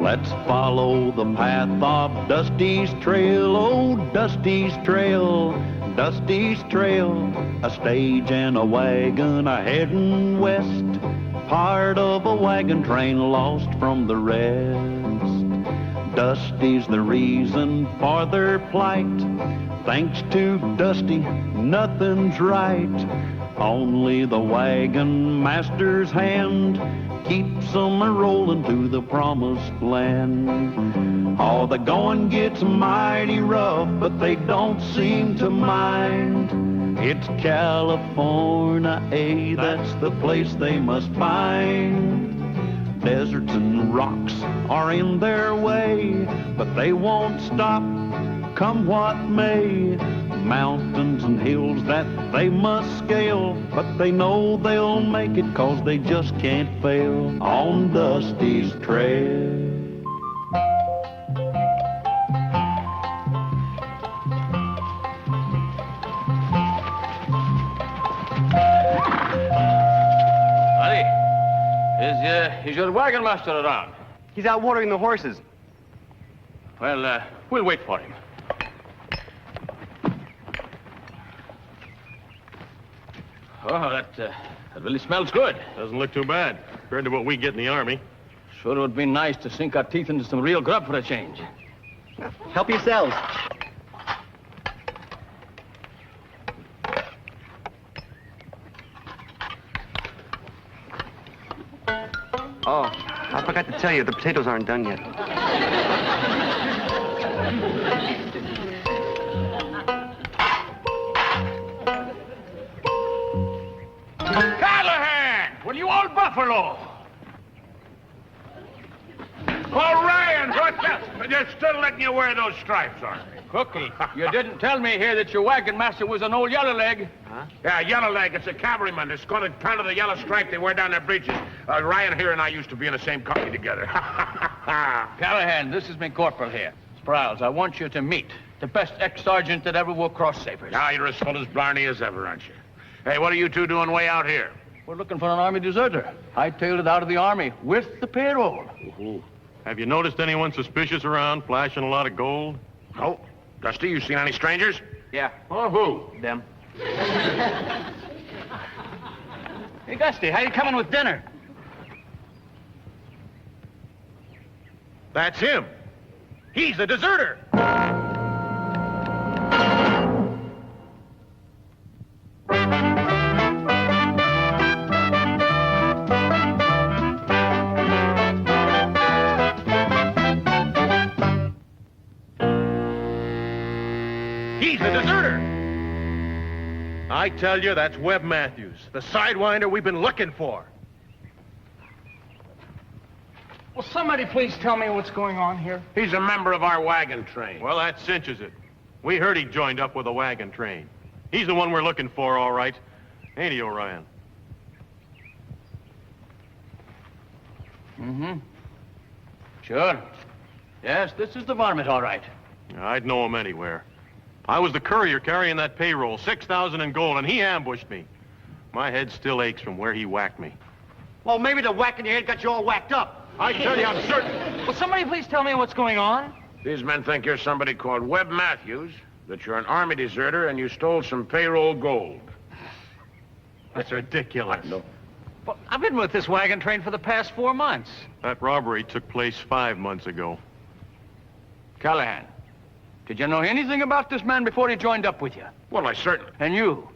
Let's follow the path of Dusty's trail, oh, Dusty's trail, Dusty's trail. A stage and a wagon a heading west, part of a wagon train lost from the rest. Dusty's the reason for their plight. Thanks to Dusty, nothing's right. Only the wagon master's hand keeps them a-rolling to the promised land. Oh, the going gets mighty rough, but they don't seem to mind. It's California, that's the place they must find. Deserts and rocks are in their way, but they won't stop, come what may. Mountains and hills that they must scale, but they know they'll make it 'cause they just can't fail on Dusty's trail. Buddy, is your wagon master around? He's out watering the horses. Well, we'll wait for him. Oh, that really smells good. Doesn't look too bad, compared to what we get in the Army. Sure would be nice to sink our teeth into some real grub for a change. Help yourselves. Oh, I forgot to tell you, the potatoes aren't done yet. Callahan! Well, you old buffalo! Ryan, what's that? They're still letting you wear those stripes, aren't they? Cookie, you didn't tell me here that your wagon master was an old yellow leg. Huh? Yeah, yellow leg. It's a cavalryman that's going to kind of the yellow stripe they wear down their breeches. Ryan here and I used to be in the same company together. Callahan, this is me corporal here. Sprowls, I want you to meet the best ex-sergeant that ever wore cross sabers. Now you're as full as Blarney as ever, aren't you? Hey, what are you two doing way out here? We're looking for an Army deserter. Hightailed it out of the Army with the payroll. Ooh. Have you noticed anyone suspicious around, flashing a lot of gold? No. Dusty, you seen any strangers? Yeah. Oh, who? Them. Hey, Dusty, how you coming with dinner? That's him. He's a deserter. He's a deserter. I tell you, that's Webb Matthews, the sidewinder we've been looking for. Will somebody please tell me what's going on here? He's a member of our wagon train. Well, that cinches it. We heard he joined up with a wagon train. He's the one we're looking for, all right. Ain't he, Orion? Mm-hmm. Sure. Yes, this is the varmint, all right. I'd know him anywhere. I was the courier carrying that payroll, 6,000 in gold, and he ambushed me. My head still aches from where he whacked me. Well, maybe the whack in your head got you all whacked up. I tell you, I'm certain. Will somebody please tell me what's going on? These men think you're somebody called Webb Matthews, that you're an Army deserter, and you stole some payroll gold. That's ridiculous. No. Well, I've been with this wagon train for the past 4 months. That robbery took place 5 months ago. Callahan, did you know anything about this man before he joined up with you? Well, I certainly... And you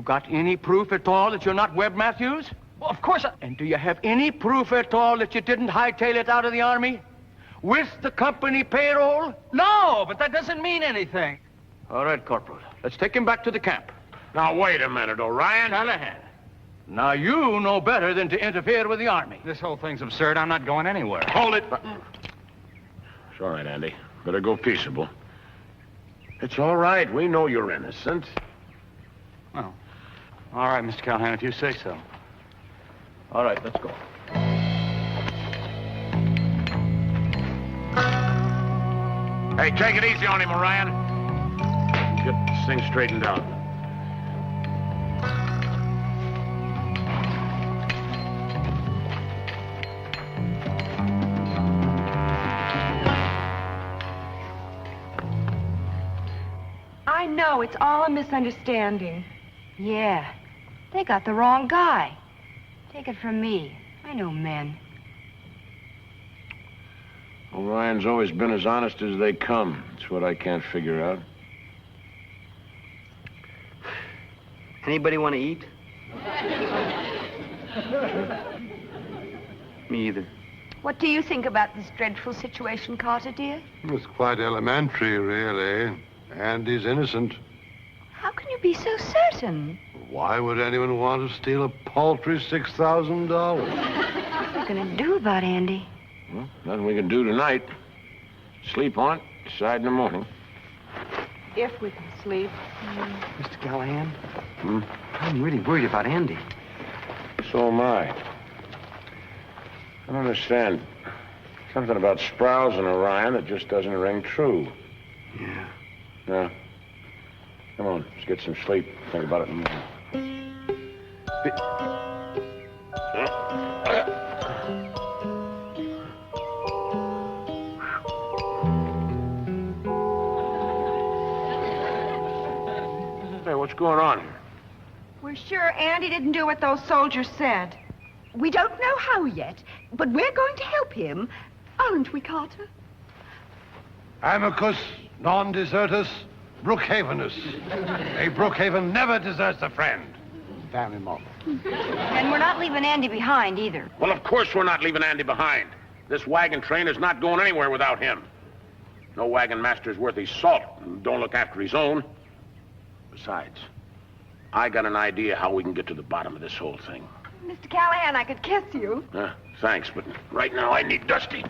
got any proof at all that you're not Webb Matthews? Well, of course And do you have any proof at all that you didn't hightail it out of the Army? With the company payroll? No, but that doesn't mean anything. All right, Corporal. Let's take him back to the camp. Now, wait a minute, Orion. Callahan, now you know better than to interfere with the Army. This whole thing's absurd. I'm not going anywhere. Hold it. It's all right, Andy. Better go peaceable. It's all right. We know you're innocent. Oh. All right, Mr. Callahan, if you say so. All right, let's go. Hey, take it easy on him, Orion. Get this thing straightened out. know. It's all a misunderstanding. Yeah. They got the wrong guy. Take it from me. I know men. Orion's always been as honest as they come. That's what I can't figure out. Anybody want to eat? Me either. What do you think about this dreadful situation, Carter, dear? It's quite elementary, really. Andy's innocent. How can you be so certain? Why would anyone want to steal a paltry $6,000? What are you going to do about Andy? Well, nothing we can do tonight. Sleep on it, decide in the morning. If we can sleep. Mr. Callahan? I'm really worried about Andy. So am I. I don't understand. Something about Sprouse and Orion that just doesn't ring true. Yeah. No. Come on, let's get some sleep. Think about it in the morning. Hey, what's going on here? We're sure Andy didn't do what those soldiers said. We don't know how yet, but we're going to help him. Aren't we, Carter? Amicus non desertus Brookhavenus. A Brookhaven never deserts a friend. Family motto. And we're not leaving Andy behind either. Well, of course we're not leaving Andy behind. This wagon train is not going anywhere without him. No wagon master's worth his salt and don't look after his own. Besides, I got an idea how we can get to the bottom of this whole thing. Mr. Callahan, I could kiss you. Thanks, but right now I need Dusty.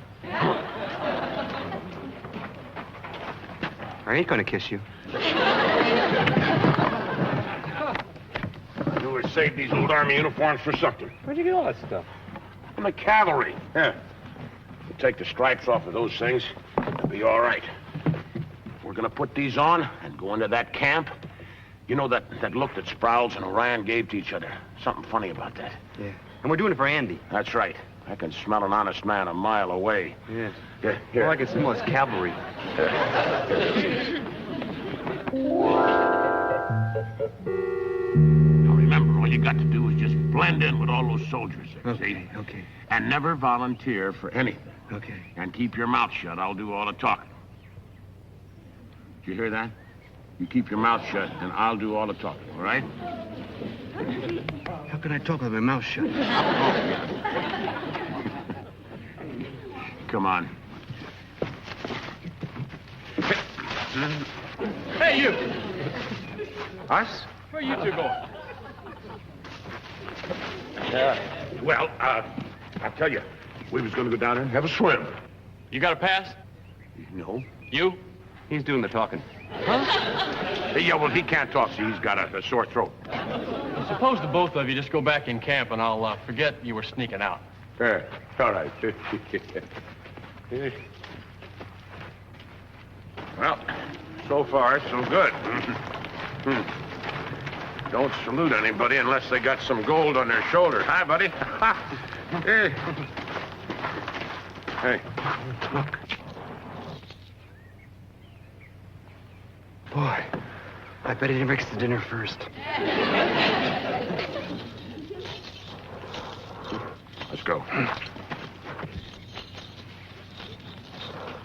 I ain't gonna kiss you. You were saved these old army uniforms for something. Where'd you get all that stuff? From the cavalry. Yeah. You take the stripes off of those things, it'll be all right. We're gonna put these on and go into that camp. You know that look that Sprouse and Orion gave to each other? Something funny about that. Yeah. And we're doing it for Andy. That's right. I can smell an honest man a mile away. Yes. Yeah, here. All I can smell is cavalry. Now remember, all you got to do is just blend in with all those soldiers there, see? Okay. And never volunteer for anything. Okay. And keep your mouth shut. I'll do all the talking. Did you hear that? You keep your mouth shut, and I'll do all the talking, all right? How can I talk with my mouth shut? Come on. Hey, you! Us? Where are you two going? Well, I'll tell you. We was going to go down there and have a swim. You got a pass? No. You? He's doing the talking. Yeah, well, he can't talk, see, he's got a sore throat. Suppose the both of you just go back in camp and I'll forget you were sneaking out. Yeah, all right. Well, so far, so good. Don't salute anybody unless they got some gold on their shoulders. Hi, buddy. Hey. Hey, look. Boy, I bet he didn't mix the dinner first. Let's go.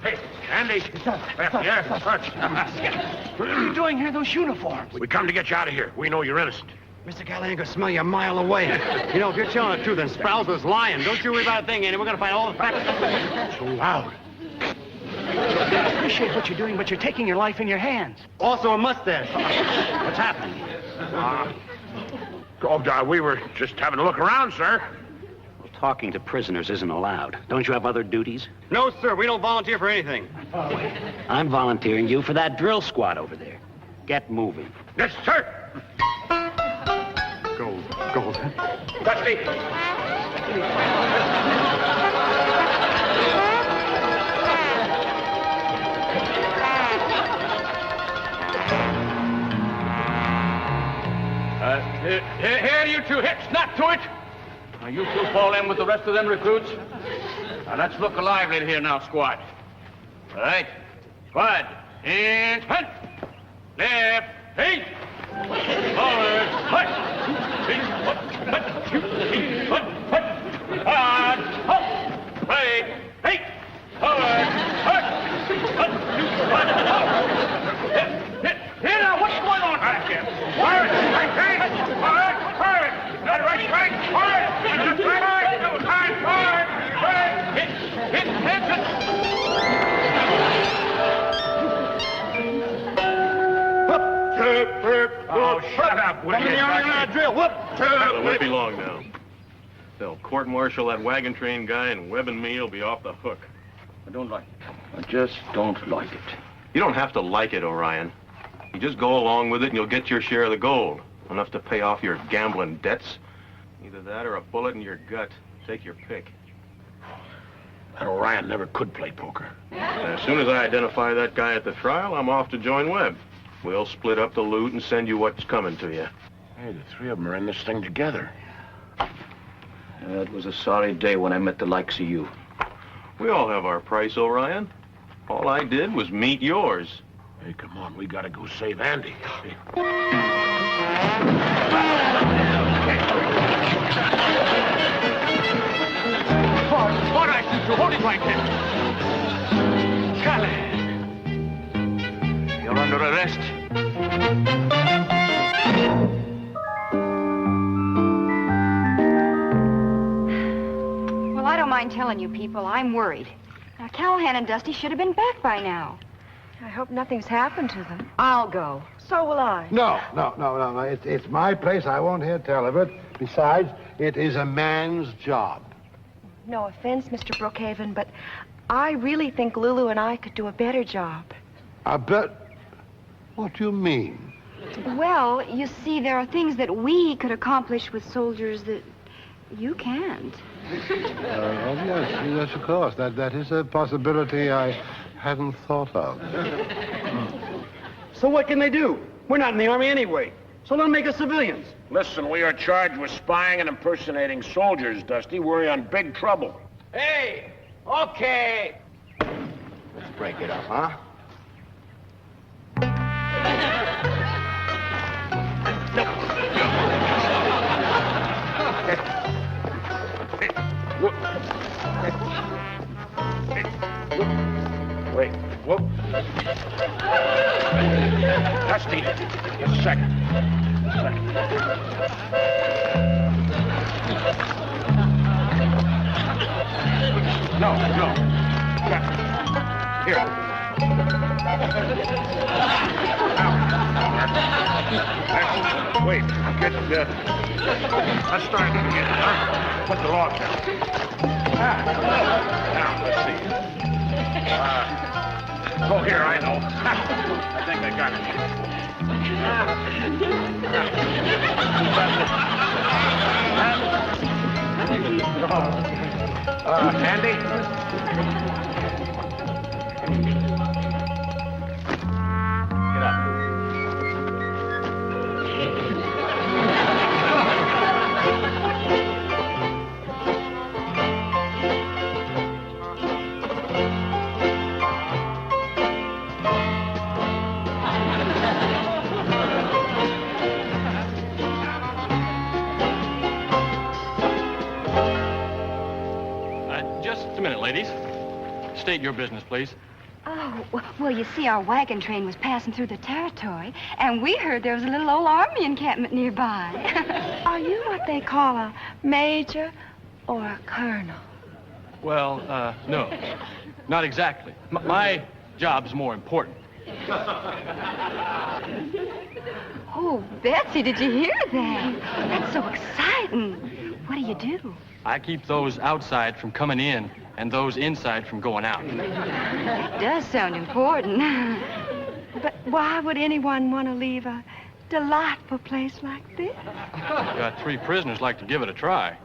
Hey, Andy. What are you doing here in those uniforms? We come to get you out of here. We know you're innocent. Mr. Callahan can smell you a mile away. You know, if you're telling the truth, then Sprouse was lying. Don't you worry about a thing, Andy. We're gonna find all the facts. So loud. I appreciate what you're doing, but you're taking your life in your hands. Also a mustache. What's happening? We were just having a look around, sir. Talking to prisoners isn't allowed. Don't you have other duties? No, sir. We don't volunteer for anything. I'm volunteering you for that drill squad over there. Get moving. Yes, sir. Gold. Gold. Dusty. Here, you two, hit, snap to it. Now, you two fall in with the rest of them recruits. Now, let's look lively here now, squad. All right, squad, and hunt. Left. Hey. Forward. Hut. Hut. Hut. Hut. Hut. Hut. Hut. Right. Hey. Forward. Hut. Hut. Hut. Here now, what's going on back here? Forward. Right. Hey. Forward. Forward. Right. Right. Right. Forward. Right. Right. Forward. Right. Hit. Hit. Hit. Oh, shut up, will you? Drill. Whoop. It won't be long now. They'll court-martial that wagon train guy, and Webb and me will be off the hook. I don't like it. I just don't like it. You don't have to like it, Orion. You just go along with it, and you'll get your share of the gold. Enough to pay off your gambling debts. Either that or a bullet in your gut. Take your pick. That Orion never could play poker. As soon as I identify that guy at the trial, I'm off to join Webb. We'll split up the loot and send you what's coming to you. Hey, the three of them are in this thing together. It was a sorry day when I met the likes of you. We all have our price, Orion. All I did was meet yours. Hey, come on, we gotta go save Andy. What I see you? Hold it right there. Callahan. You're under arrest. Well, I don't mind telling you people, I'm worried. Now, Callahan and Dusty should have been back by now. I hope nothing's happened to them. I'll go. So will I. No. It's my place. I won't hear tell of it. Besides, it is a man's job. No offense, Mr. Brookhaven, but I really think Lulu and I could do a better job. I bet... What do you mean? Well, you see, there are things that we could accomplish with soldiers that you can't. Yes, of course. That is a possibility I hadn't thought of. So what can they do? We're not in the Army anyway. So let them make us civilians. Listen, we are charged with spying and impersonating soldiers, Dusty. We're in big trouble. Hey, okay. Let's break it up, huh? Wait, whoop. Dusty, just a second. No. Here. Wait, let's start it again, huh? Put the log down. Now, let's see. Go here, I know. I think I got it. Andy? Get up. Just a minute, ladies. State your business, please. Oh, well, you see, our wagon train was passing through the territory, and we heard there was a little old army encampment nearby. Are you what they call a major or a colonel? Well, no. Not exactly. My job's more important. Oh, Betsy, did you hear that? That's so exciting. What do you do? I keep those outside from coming in and those inside from going out. That does sound important. But why would anyone want to leave a delightful place like this? Got 3 prisoners like to give it a try.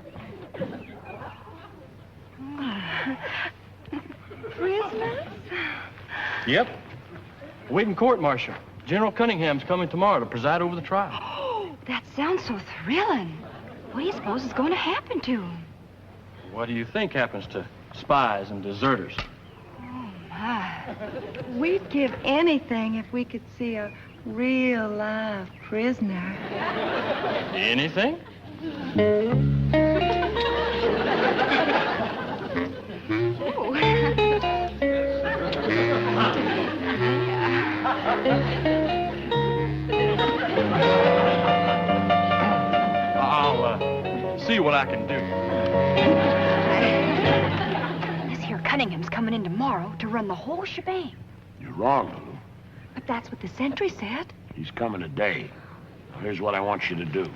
Prisoners? Yep. Waiting court-martial. General Cunningham's coming tomorrow to preside over the trial. Oh, that sounds so thrilling. What do you suppose is going to happen to him? What do you think happens to spies and deserters? Oh, my. We'd give anything if we could see a Real live prisoner. Anything? I'll see what I can do. This here Cunningham's coming in tomorrow to run the whole shebang. You're wrong, Lulu. But that's what the sentry said. He's coming today. Now, here's what I want you to do.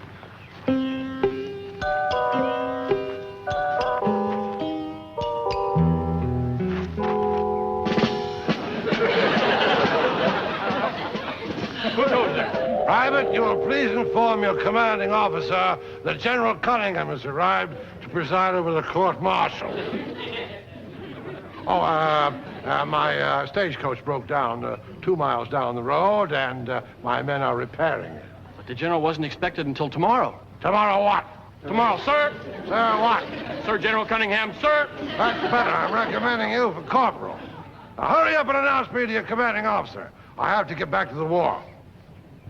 Private, you will please inform your commanding officer that General Cunningham has arrived to preside over the court-martial. My stagecoach broke down 2 miles down the road, and my men are repairing it. But the general wasn't expected until tomorrow. Tomorrow what? Tomorrow, sir. Sir, what? Sir General Cunningham, sir. That's better. I'm recommending you for corporal. Now, hurry up and announce me to your commanding officer. I have to get back to the war.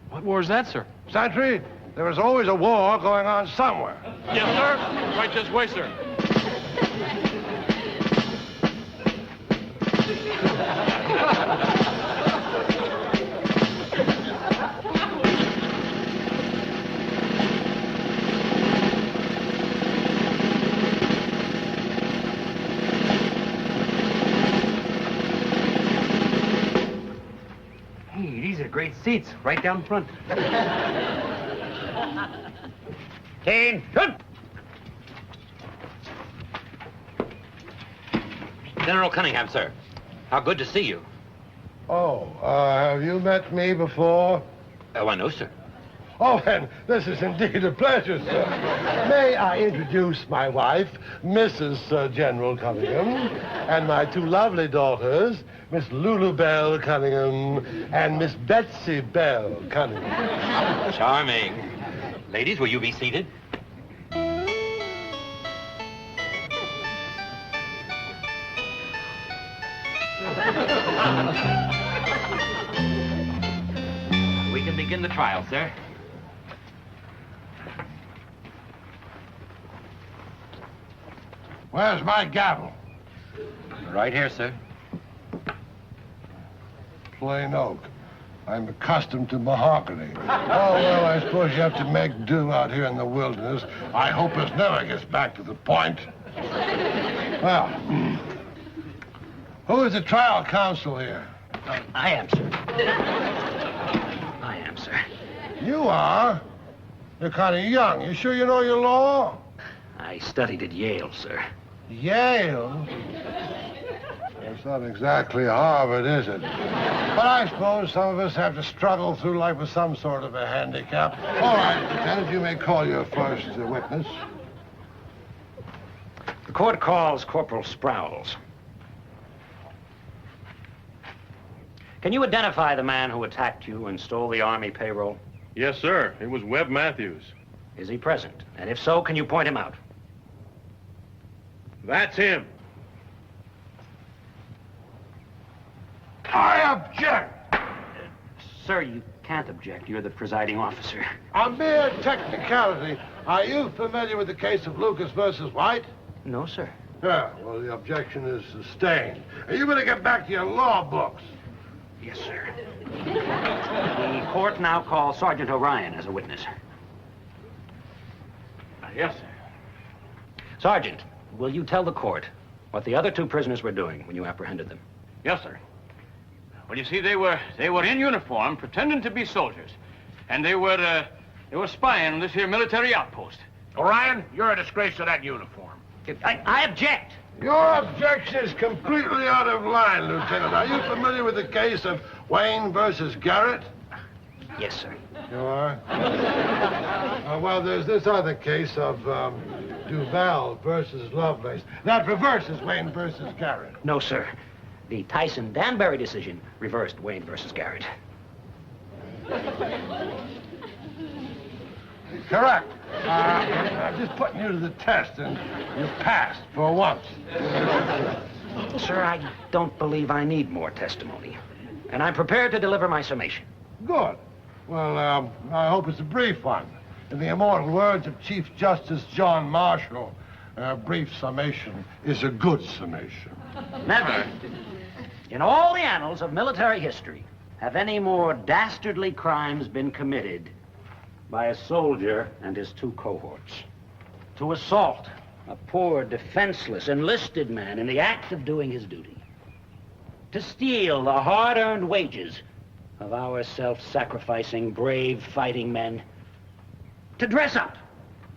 What war is that, sir? Sentry, there is always a war going on somewhere. Yes, sir. Right this way, sir. Great seats, right down front. Kane, good. General Cunningham, sir. How good to see you. Oh, have you met me before? Oh, I know, sir. Oh, and this is indeed a pleasure, sir. May I introduce my wife, Mrs. General Cunningham, and my 2 lovely daughters, Miss Lulu Bell Cunningham and Miss Betsy Bell Cunningham. Charming. Ladies, will you be seated? We can begin the trial, sir. Where's my gavel? Right here, sir. Plain oak. I'm accustomed to mahogany. Oh, well, I suppose you have to make do out here in the wilderness. I hope this never gets back to the point. Well, who is the trial counsel here? I am, sir. I am, sir. You are? You're kind of young. You sure you know your law? I studied at Yale, sir. Yale? It's not exactly Harvard, is it? But I suppose some of us have to struggle through life with some sort of a handicap. All right, Lieutenant, you may call your first witness. The court calls Corporal Sprouse. Can you identify the man who attacked you and stole the Army payroll? Yes, sir. It was Webb Matthews. Is he present? And if so, can you point him out? That's him. I object! Sir, you can't object. You're the presiding officer. A mere technicality. Are you familiar with the case of Lucas versus White? No, sir. Yeah, well, the objection is sustained. And you better get back to your law books. Yes, sir. The court now calls Sergeant O'Ryan as a witness. Yes, sir. Sergeant, will you tell the court what the other 2 prisoners were doing when you apprehended them? Yes, sir. Well, you see, they were in uniform, pretending to be soldiers. And they were spying on this here military outpost. Orion, you're a disgrace to that uniform. I object. Your objection is completely out of line, Lieutenant. Are you familiar with the case of Wayne versus Garrett? Yes, sir. You are? Well, there's this other case of Duval versus Lovelace. That reverses Wayne versus Garrett. No, sir. The Tyson-Danbury decision reversed Wayne versus Garrett. Correct. I'm just putting you to the test, and you passed for once. Sir, I don't believe I need more testimony. And I'm prepared to deliver my summation. Good. Well, I hope it's a brief one. In the immortal words of Chief Justice John Marshall, a brief summation is a good summation. Never, in all the annals of military history, have any more dastardly crimes been committed by a soldier and his two cohorts. To assault a poor, defenseless, enlisted man in the act of doing his duty. To steal the hard-earned wages of our self-sacrificing, brave fighting men. To dress up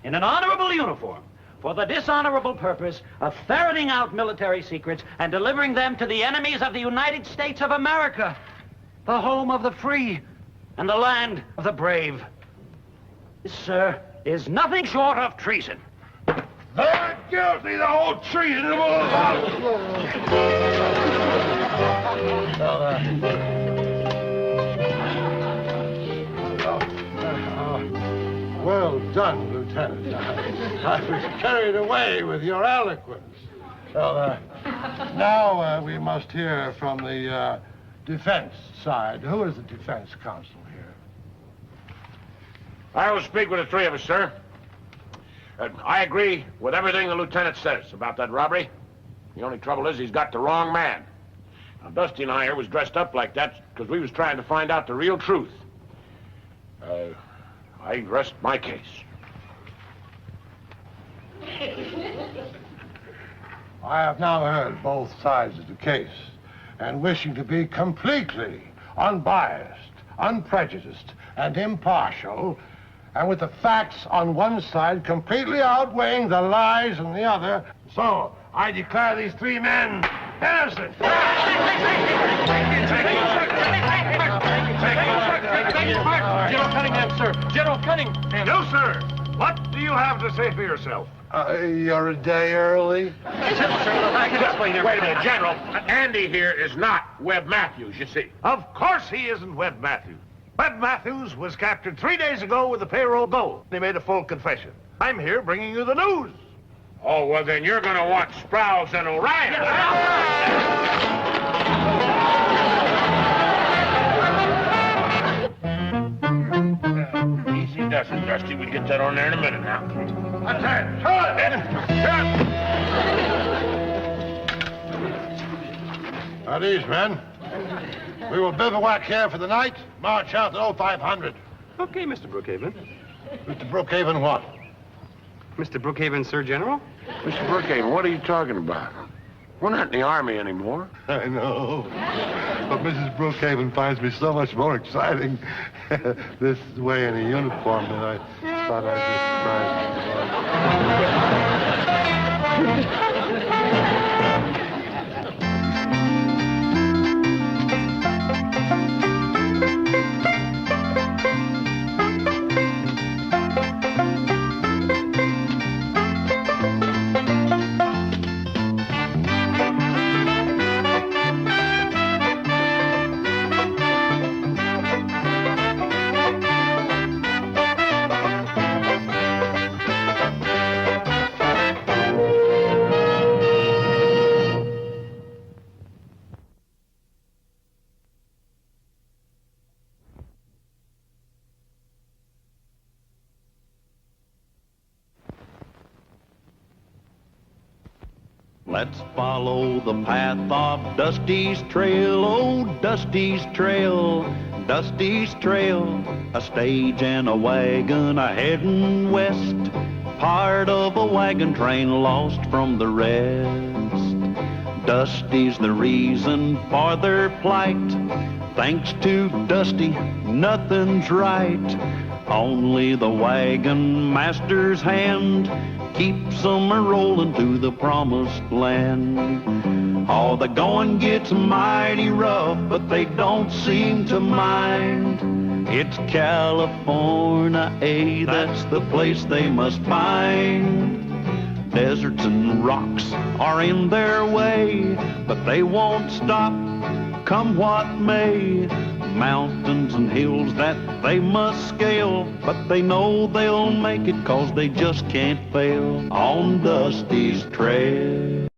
in an honorable uniform for the dishonorable purpose of ferreting out military secrets and delivering them to the enemies of the United States of America, the home of the free and the land of the brave. This, sir, is nothing short of treason. They're guilty, the whole treasonable lot. Well done, Lieutenant. I was carried away with your eloquence. Well, now we must hear from the defense side. Who is the defense counsel here? I will speak with the three of us, sir. I agree with everything the lieutenant says about that robbery. The only trouble is he's got the wrong man. Now, Dusty and I here was dressed up like that because we was trying to find out the real truth. I rest my case. I have now heard both sides of the case, and wishing to be completely unbiased, unprejudiced, and impartial, and with the facts on one side completely outweighing the lies on the other, so I declare these three men innocent. General Cunningham, sir. General Cunningham. You, sir. What do you have to say for yourself? You're a day early. I can explain everything. Wait a minute, General. Andy here is not Webb Matthews, you see. Of course he isn't Webb Matthews. Webb Matthews was captured 3 days ago with the payroll gold. He made a full confession. I'm here bringing you the news. Oh, well, then you're going to want Sprouse and Orion. Easy does it, Dusty. We'll get that on there in a minute now. Now, these men, we will bivouac here for the night, march out at 0500. Okay, Mr. Brookhaven. Mr. Brookhaven, what? Mr. Brookhaven, Sir General? Mr. Brookhaven, what are you talking about? We're not in the Army anymore. I know. But Mrs. Brookhaven finds me so much more exciting this way in a uniform than I thought I'd be surprised. Let's follow the path of Dusty's trail, oh, Dusty's trail, Dusty's trail. A stage and a wagon a-heading west, part of a wagon train lost from the rest. Dusty's the reason for their plight. Thanks to Dusty, nothing's right. Only the wagon master's hand keeps them a-rolling to the promised land. Oh, the going gets mighty rough, but they don't seem to mind. It's California, that's the place they must find. Deserts and rocks are in their way, but they won't stop, come what may. Mountains and hills that they must scale, but they know they'll make it 'cause they just can't fail on Dusty's trail.